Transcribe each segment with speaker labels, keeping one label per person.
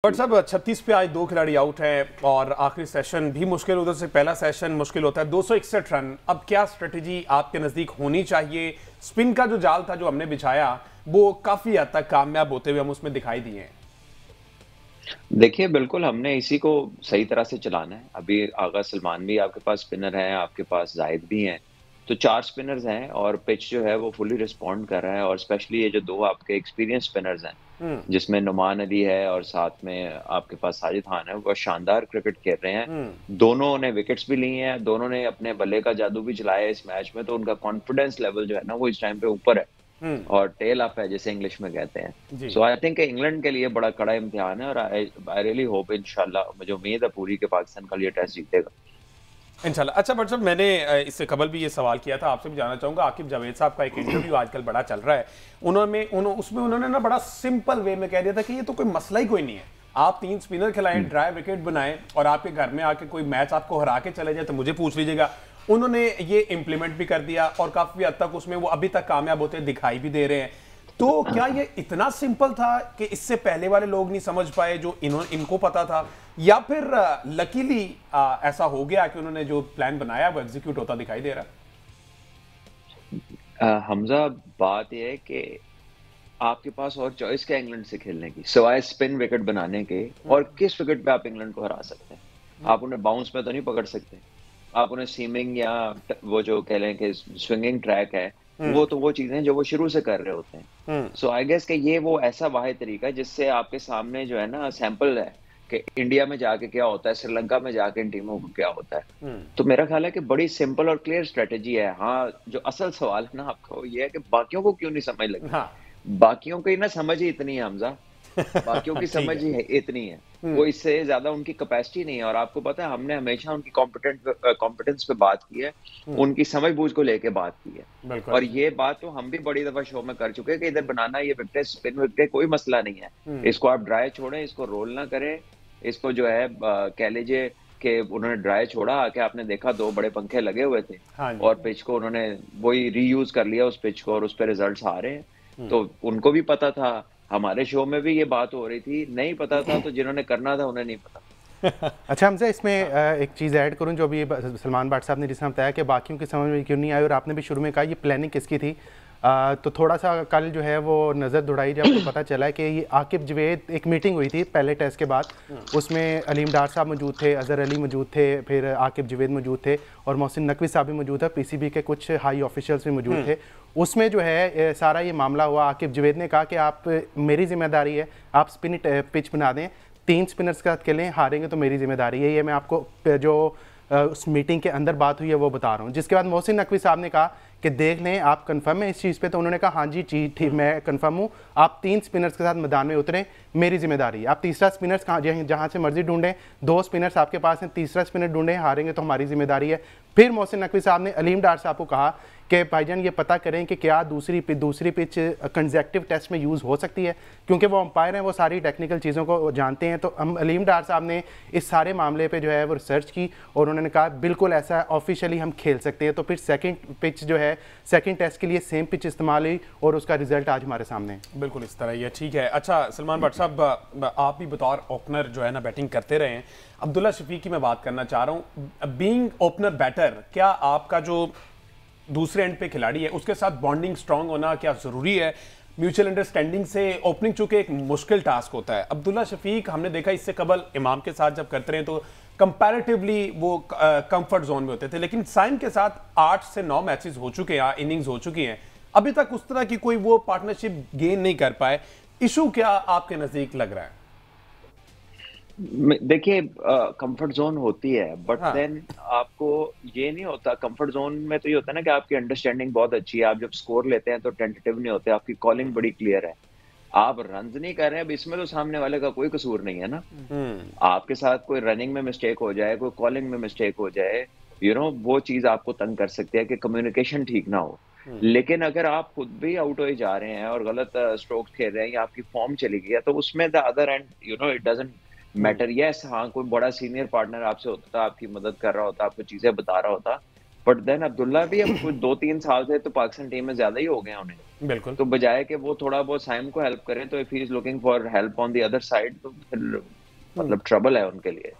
Speaker 1: But साहब 36 पे आज दो खिलाड़ी आउट हैं और आखिरी सेशन भी मुश्किल, उधर से पहला सेशन मुश्किल होता है। 261 रन, अब क्या स्ट्रेटजी आपके नज़दीक होनी चाहिए? स्पिन का जो जाल था जो हमने बिछाया वो काफ़ी हद तक कामयाब होते हुए हम उसमें दिखाई दिए हैं।
Speaker 2: देखिए, बिल्कुल हमने इसी को सही तरह से चलाना है। अभी आगा सलमान भी आपके पास स्पिनर हैं, आपके पास ज़ाहिद भी हैं। तो 4 स्पिनर्स हैं और पिच जो है वो फुली रिस्पॉन्ड कर रहा है और स्पेशली ये जो 2 आपके एक्सपीरियंस स्पिनर्स हैं,
Speaker 1: हम्म।
Speaker 2: जिसमें नुमान अली है और साथ में आपके पास साजिद खान है, वो शानदार क्रिकेट खेल रहे हैं।
Speaker 1: हम्म।
Speaker 2: दोनों ने विकेट्स भी ली हैं, दोनों ने अपने बल्ले का जादू भी चलाया है इस मैच में, तो उनका कॉन्फिडेंस लेवल जो है ना, वो इस टाइम पे ऊपर है।
Speaker 1: हम्म।
Speaker 2: और टेल अप है जिसे इंग्लिश में कहते हैं।
Speaker 1: जी।
Speaker 2: सो आई थिंक इंग्लैंड के लिए बड़ा कड़ा इम्तिहान है और आई आई रियली होप इंशाल्लाह, मुझे उम्मीद है पूरी कि पाकिस्तान कल ये टेस्ट जीतेगा।
Speaker 1: इंशाल्लाह। अच्छा बट साहब, मैंने इससे कबल भी ये सवाल किया था, आपसे भी जानना चाहूंगा। आकिब जावेद साहब का एक इंटरव्यू आजकल बड़ा चल रहा है, उसमें उन्होंने ना बड़ा सिंपल वे में कह दिया था कि ये तो कोई मसला ही कोई नहीं है। आप 3 स्पिनर खिलाएं, ड्राई विकेट बनाएं और आपके घर में आके कोई मैच आपको हरा के चले जाए तो मुझे पूछ लीजिएगा। उन्होंने ये इंप्लीमेंट भी कर दिया और काफी हद तक उसमें वो अभी तक कामयाब होते दिखाई भी दे रहे हैं। तो क्या ये इतना सिंपल था कि इससे पहले वाले लोग नहीं समझ पाए जो इनको पता था, या फिर लकीली ऐसा हो गया कि उन्होंने जो प्लान बनाया वो एग्जीक्यूट होता दिखाई दे रहा
Speaker 2: हमजा, बात यह है कि आपके पास और चॉइस क्या इंग्लैंड से खेलने की, सिवाय स्पिन विकेट बनाने के?
Speaker 1: है?
Speaker 2: और किस विकेट पे आप इंग्लैंड को हरा सकते हैं? आप उन्हें बाउंस में तो नहीं पकड़ सकते। आप उन्हें सीमिंग या वो जो कह लें कि स्विंगिंग ट्रैक है,
Speaker 1: हम्म।
Speaker 2: वो चीजें जो वो शुरू से कर रहे होते हैं।
Speaker 1: हम्म।
Speaker 2: सो आई गेस कि ये वो ऐसा वाहिद तरीका है जिससे आपके सामने जो है ना सैंपल है कि इंडिया में जाके क्या होता है, श्रीलंका में जाके इन टीमों को क्या होता है।
Speaker 1: हम्म।
Speaker 2: तो मेरा ख्याल है कि बड़ी सिंपल और क्लियर स्ट्रेटेजी है। हाँ, जो असल सवाल है ना आपका, वो ये है कि बाकियों को क्यों नहीं समझ लगी।
Speaker 1: हाँ।
Speaker 2: बाकियों की ना समझ ही इतनी है हमजा, बाकियों की
Speaker 1: ठीक
Speaker 2: समझ
Speaker 1: है।
Speaker 2: ही है इतनी है। वो
Speaker 1: हम्म।
Speaker 2: इससे ज्यादा उनकी कैपेसिटी नहीं है। और आपको पता है, हमने हमेशा उनकी कॉम्पिटेंस पे बात की है,
Speaker 1: हम्म।
Speaker 2: उनकी समझ-बूझ को लेके बात की है।
Speaker 1: बिल्कुल।
Speaker 2: और ये बात तो हम भी बड़ी दफा शो में कर चुके हैं कि इधर बनाना ये विकेट, स्पिन विकेट कोई मसला नहीं है।
Speaker 1: हम्म।
Speaker 2: इसको आप ड्राई छोड़ें, इसको रोल ना करें। इसको जो है कह लीजिए कि उन्होंने ड्राई छोड़ा, आके आपने देखा 2 बड़े पंखे लगे हुए थे
Speaker 1: हाँ जी।
Speaker 2: और पिच को उन्होंने वही रीयूज कर लिया उस पिच को और उस पे रिजल्ट्स आ रहे हैं।
Speaker 1: हम्म।
Speaker 2: तो उनको भी पता था, हमारे शो में भी ये बात हो रही थी। नहीं पता था तो जिन्होंने करना था उन्हें नहीं पता।
Speaker 3: अच्छा हमसे इसमें एक चीज़ ऐड करूं, जो अभी सलमान भट्ट साहब ने जिस बताया कि बाकियों की समझ में क्यों नहीं आई, और आपने भी शुरू में कहा ये प्लानिंग किसकी थी। तो थोड़ा सा कल जो है वो नज़र दौड़ाई जब तो पता चला कि ये आकिब जवेद, एक मीटिंग हुई थी पहले टेस्ट के बाद, उसमें अलीम डार साहब मौजूद थे, अजहर अली मौजूद थे, फिर आकिब जवेद मौजूद थे और मोहसिन नकवी साहब भी मौजूद है, पीसीबी के कुछ हाई ऑफिशियल्स भी मौजूद थे। उसमें जो है सारा ये मामला हुआ। आकिब जवेद ने कहा कि आप, मेरी जिम्मेदारी है, आप स्पिन पिच बना दें, 3 स्पिनर्स के साथ खेलें, हारेंगे तो मेरी जिम्मेदारी है। ये मैं आपको जो उस मीटिंग के अंदर बात हुई है वो बता रहा हूँ। जिसके बाद मोहसिन नकवी साहब ने कहा कि देख लें आप कंफर्म है इस चीज़ पे, तो उन्होंने कहा हाँ जी ठीक, मैं कंफर्म हूँ, आप 3 स्पिनर्स के साथ मैदान में उतरें, मेरी जिम्मेदारी है। आप तीसरा स्पिनर्स कहाँ जहाँ से मर्जी ढूंढें, 2 स्पिनर्स आपके पास हैं, तीसरा स्पिनर ढूंढें, हारेंगे तो हमारी जिम्मेदारी है। फिर मोहसिन नकवी साहब ने अलीम डार साहब को कहा कि भाईजान ये पता करें कि क्या दूसरी पिच कंजेक्टिव टेस्ट में यूज़ हो सकती है, क्योंकि वो अंपायर हैं, वो सारी टेक्निकल चीज़ों को जानते हैं। तो हम अलीम डार साहब ने इस सारे मामले पे जो है वो रिसर्च की और उन्होंने कहा बिल्कुल ऐसा ऑफिशियली हम खेल सकते हैं। तो फिर सेकंड पिच जो है, सेकंड टेस्ट के लिए सेम पिच इस्तेमाल हुई और उसका रिजल्ट आज हमारे सामने है।
Speaker 1: बिल्कुल इस तरह ही है। ठीक है। अच्छा सलमान भट्ट साहब, आप भी बतौर ओपनर जो है ना बैटिंग करते रहे हैं। अब्दुल्ला शफीक की मैं बात करना चाह रहा हूँ, बीइंग ओपनर बैटर, क्या आपका जो दूसरे एंड पे खिलाड़ी है उसके साथ बॉन्डिंग स्ट्रांग होना क्या जरूरी है? म्यूचुअल अंडरस्टैंडिंग से ओपनिंग चूंकि एक मुश्किल टास्क होता है। अब्दुल्ला शफीक हमने देखा इससे कबल इमाम के साथ जब करते रहे तो कंपैरेटिवली वो कंफर्ट जोन में होते थे, लेकिन साइम के साथ 8 से 9 मैचेस हो चुके हैं, इनिंग्स हो चुकी हैं, अभी तक उस तरह की कोई वो पार्टनरशिप गेन नहीं कर पाए। इशू क्या आपके नजदीक लग रहा है?
Speaker 2: देखिए, कंफर्ट जोन होती है, बट
Speaker 1: हाँ।
Speaker 2: देन आपको ये नहीं होता। कंफर्ट जोन में तो ये होता है ना कि आपकी अंडरस्टैंडिंग बहुत अच्छी है, आप जब स्कोर लेते हैं तो टेंटेटिव नहीं होते, आपकी कॉलिंग बड़ी क्लियर है, आप रन्स नहीं कर रहे हैं। अब इसमें तो सामने वाले का कोई कसूर नहीं है ना।
Speaker 1: हम्म।
Speaker 2: आपके साथ कोई रनिंग में मिस्टेक हो जाए, कोई कॉलिंग में मिस्टेक हो जाए, वो चीज आपको तंग कर सकती है कि कम्युनिकेशन ठीक ना हो। लेकिन अगर आप खुद भी आउट हो जा रहे हैं और गलत स्ट्रोक्स खेल रहे हैं या आपकी फॉर्म चली गई है, तो उसमें the other and it doesn't matter. Yes, हाँ, कोई बड़ा सीनियर पार्टनर आपसे होता था, आपकी मदद कर रहा होता, आपको चीजें बता रहा होता, बट देन अब्दुल्ला भी अब कुछ 2-3 साल से तो पाकिस्तान टीम में ज्यादा ही हो गए उन्हें,
Speaker 1: बिल्कुल।
Speaker 2: तो बजाय कि वो थोड़ा बहुत साइम को हेल्प करें, तो if he is looking for help on the other side, तो फिर मतलब ट्रबल है उनके लिए।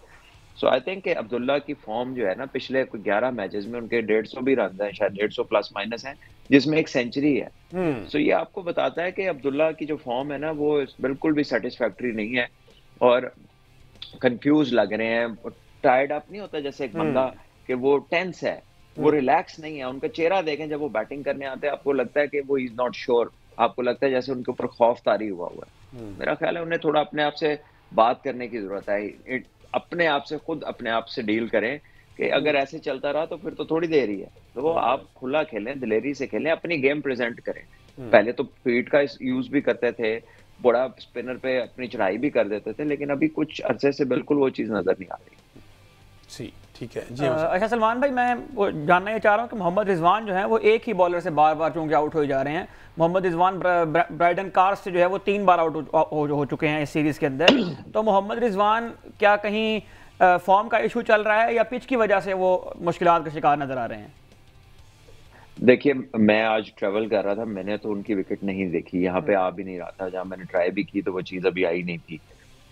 Speaker 2: सो आई थिंक कि अब्दुल्ला की फॉर्म जो है ना, पिछले 11 मैचेस में उनके 150 भी रन हैं, शायद 150 प्लस माइनस हैं, जिसमें एक सेंचुरी है। सो ये आपको बताता है कि अब्दुल्ला की जो फॉर्म है ना, वो बिल्कुल भी सेटिस्फैक्टरी नहीं है, और कंफ्यूज लग रहे हैं, टायर्ड अप नहीं होता जैसे एक बंदा कि वो टेंस है, वो रिलैक्स नहीं है। उनका चेहरा देखें जब वो बैटिंग करने आते हैं, आपको लगता है कि वो इज नॉट श्योर, आपको लगता है जैसे उनके ऊपर खौफ तारी हुआ है। मेरा ख्याल है उन्हें थोड़ा अपने आप से बात करने की जरूरत है, अपने आप से खुद अपने आप से डील करें कि अगर ऐसे चलता रहा तो फिर तो थोड़ी देर ही है, तो आप खुला खेलें, दिलेरी से खेलें, अपनी गेम प्रेजेंट करें। पहले तो फीट का यूज भी करते थे, बड़ा स्पिनर पे अपनी चढ़ाई भी कर देते थे, लेकिन अभी कुछ अरसे से बिल्कुल वो चीज नजर नहीं आ रही।
Speaker 1: जी ठीक है जी।
Speaker 4: अच्छा सलमान भाई, मैं वो जानना ये चाह रहा हूँ कि मोहम्मद रिजवान जो है वो एक ही बॉलर से बार बार चूंकि आउट हो जा रहे हैं। मोहम्मद रिजवान ब्राइडन कार्स से जो है वो 3 बार आउट हो चुके हैं इस सीरीज के अंदर। तो मोहम्मद रिजवान क्या कहीं फॉर्म का इशू चल रहा है या पिच की वजह से वो मुश्किलात का शिकार नजर आ रहे हैं?
Speaker 2: देखिए, मैं आज ट्रेवल कर रहा था, मैंने तो उनकी विकेट नहीं देखी, यहाँ पे आ भी नहीं रहा था, जहाँ मैंने ट्राई भी की तो वो चीज़ अभी आई नहीं थी।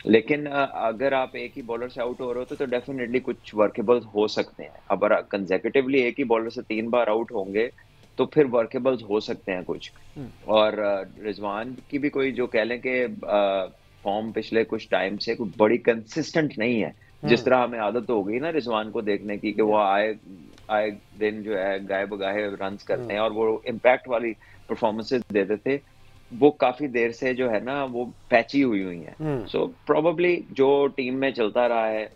Speaker 2: लेकिन अगर आप एक ही बॉलर से आउट हो रहे हो तो डेफिनेटली कुछ वर्केबल्स हो सकते हैं। अब कंसेक्यूटिवली एक ही बॉलर से 3 बार आउट होंगे तो फिर वर्केबल्स हो सकते हैं कुछ। और रिजवान की भी कोई जो कह लें कि फॉर्म पिछले कुछ टाइम से कुछ बड़ी कंसिस्टेंट नहीं है, जिस तरह हमें आदत हो गई ना रिजवान को देखने की कि वो आए दिन जो है गाए बगाए रन्स करते हैं और वो इम्पैक्ट वाली परफॉर्मेंसेस देते थे, वो काफी देर से जो है ना वो पैची हुई हैं। सो प्रोबेबली जो टीम में चलता रहा है,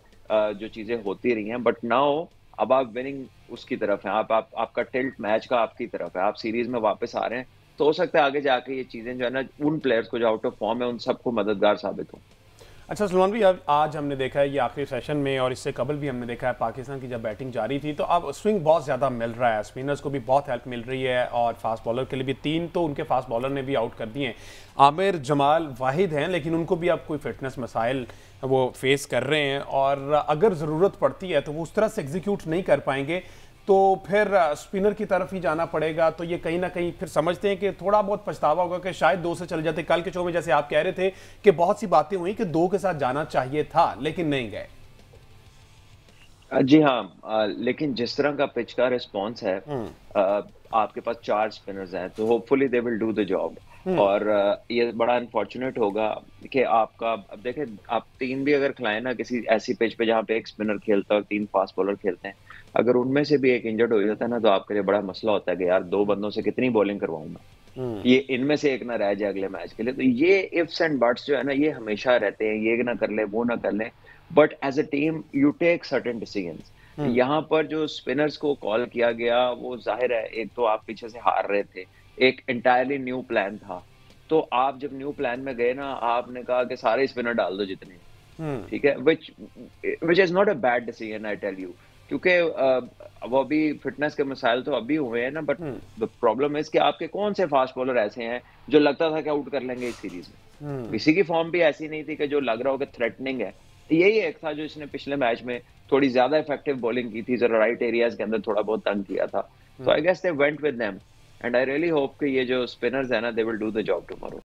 Speaker 2: जो चीजें होती रही हैं, बट नाउ अब आप विनिंग उसकी तरफ हैं, आपका टिल्ट मैच का आपकी तरफ है, आप सीरीज में वापस आ रहे हैं, तो हो सकता है आगे जाके ये चीजें जो है ना उन प्लेयर्स को जो आउट ऑफ फॉर्म है उन सबको मददगार साबित हो।
Speaker 1: अच्छा सलमान भाई, अब आज हमने देखा है ये आखिरी सेशन में और इससे कबल भी हमने देखा है पाकिस्तान की जब बैटिंग जारी थी तो अब स्विंग बहुत ज़्यादा मिल रहा है, स्पिनर्स को भी बहुत हेल्प मिल रही है और फास्ट बॉलर के लिए भी 3 तो उनके फास्ट बॉलर ने भी आउट कर दिए हैं। आमिर जमाल वाहिद हैं, लेकिन उनको भी अब कोई फिटनेस मसाइल वो फेस कर रहे हैं और अगर ज़रूरत पड़ती है तो वो उस तरह से एग्जीक्यूट नहीं कर पाएंगे, तो फिर स्पिनर की तरफ ही जाना पड़ेगा। तो ये कहीं ना कहीं फिर समझते हैं कि थोड़ा बहुत पछतावा होगा कि शायद 2 से चले जाते। कल के शो में जैसे आप कह रहे थे कि बहुत सी बातें हुई कि 2 के साथ जाना चाहिए था लेकिन नहीं गए।
Speaker 2: जी हाँ, लेकिन जिस तरह का पिच का रिस्पॉन्स है, आपके पास 4 स्पिनर्स हैं, तो hopefully they will do the job. और ये बड़ा अनफॉर्चुनेट होगा कि आपका, अब देखें, आप 3 भी अगर खिलाएं ना किसी ऐसी पिच पे जहाँ पे एक स्पिनर खेलता है और 3 फास्ट बॉलर खेलते हैं, अगर उनमें से भी एक इंजर्ड हो जाता है ना, तो आपके लिए बड़ा मसला होता है कि यार 2 बंदों से कितनी बॉलिंग करवाऊं मैं, ये इनमें से एक ना रह जाए अगले मैच के लिए। तो ये इफ्स एंड बट्स जो है ना, ये हमेशा रहते हैं, ये ना कर ले वो ना कर ले, but as a team you take certain decisions. यहाँ पर जो स्पिनर्स को कॉल किया गया, वो जाहिर है, एक तो आप पीछे से हार रहे थे, एक एंटायरली न्यू प्लान था, तो आप जब न्यू प्लान में गए ना, आपने कहा कि सारे स्पिनर डाल दो जितने, ठीक है, which is not a bad decision, I tell you, क्योंकि वो अभी फिटनेस के मसाइल तो अभी हुए हैं ना, बट द प्रॉब्लम इज कि आपके कौन से फास्ट बॉलर ऐसे हैं जो लगता था कि आउट कर लेंगे इस सीरीज में। किसी की फॉर्म भी ऐसी नहीं थी कि जो लग रहा हो कि थ्रेटनिंग है। यही एक था जो इसने पिछले मैच में थोड़ी ज्यादा इफेक्टिव बॉलिंग की थी, जरा राइट एरियाज के अंदर थोड़ा बहुत तंग किया था। तो I guess they went with them and I really hope कि ये जो स्पिनर्स है ना, they will do the job tomorrow.